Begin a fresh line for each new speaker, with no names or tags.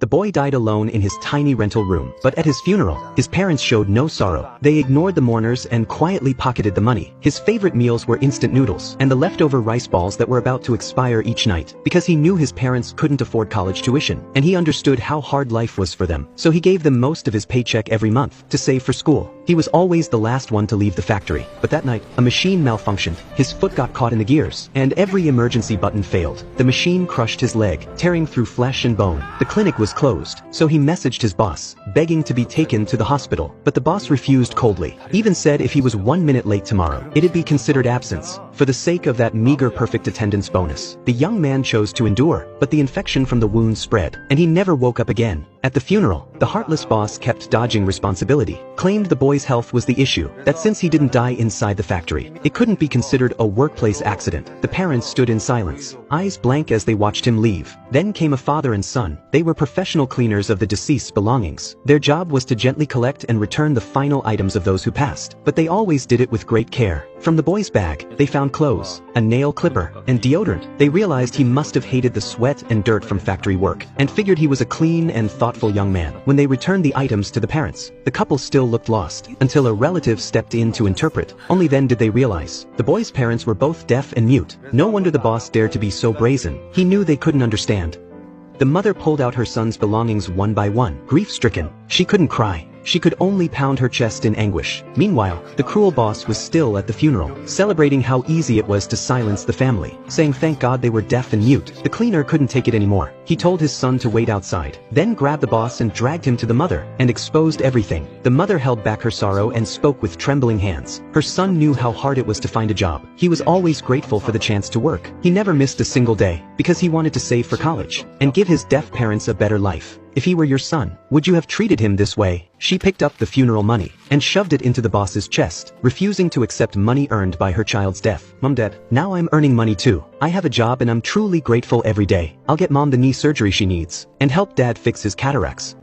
The boy died alone in his tiny rental room, but at his funeral, his parents showed no sorrow. They ignored the mourners and quietly pocketed the money. His favorite meals were instant noodles and the leftover rice balls that were about to expire each night, because he knew his parents couldn't afford college tuition, and he understood how hard life was for them. So he gave them most of his paycheck every month to save for school. He was always the last one to leave the factory, but that night, a machine malfunctioned. His foot got caught in the gears, and every emergency button failed. The machine crushed his leg, tearing through flesh and bone. The clinic was closed, so he messaged his boss, begging to be taken to the hospital, but the boss refused coldly, even said if he was 1 minute late tomorrow, it'd be considered absence. For the sake of that meager perfect attendance bonus, the young man chose to endure, but the infection from the wound spread, and he never woke up again. At the funeral, the heartless boss kept dodging responsibility, claimed the boy's health was the issue, that since he didn't die inside the factory, it couldn't be considered a workplace accident. The parents stood in silence, eyes blank as they watched him leave. Then came a father and son. They were professional cleaners of the deceased's belongings. Their job was to gently collect and return the final items of those who passed, but they always did it with great care. From the boy's bag, they found clothes, a nail clipper, and deodorant. They realized he must have hated the sweat and dirt from factory work, and figured he was a clean and thoughtful young man. When they returned the items to the parents, the couple still looked lost, until a relative stepped in to interpret. Only then did they realize the boy's parents were both deaf and mute. No wonder the boss dared to be so brazen. He knew they couldn't understand. The mother pulled out her son's belongings one by one, grief-stricken. She couldn't cry. She could only pound her chest in anguish. Meanwhile, the cruel boss was still at the funeral, celebrating how easy it was to silence the family, saying thank God they were deaf and mute. The cleaner couldn't take it anymore. He told his son to wait outside, then grabbed the boss and dragged him to the mother, and exposed everything. The mother held back her sorrow and spoke with trembling hands. Her son knew how hard it was to find a job. He was always grateful for the chance to work. He never missed a single day, because he wanted to save for college, and give his deaf parents a better life. If he were your son, would you have treated him this way? She picked up the funeral money and shoved it into the boss's chest, refusing to accept money earned by her child's death. Mom, Dad, now I'm earning money too. I have a job and I'm truly grateful every day. I'll get Mom the knee surgery she needs and help Dad fix his cataracts.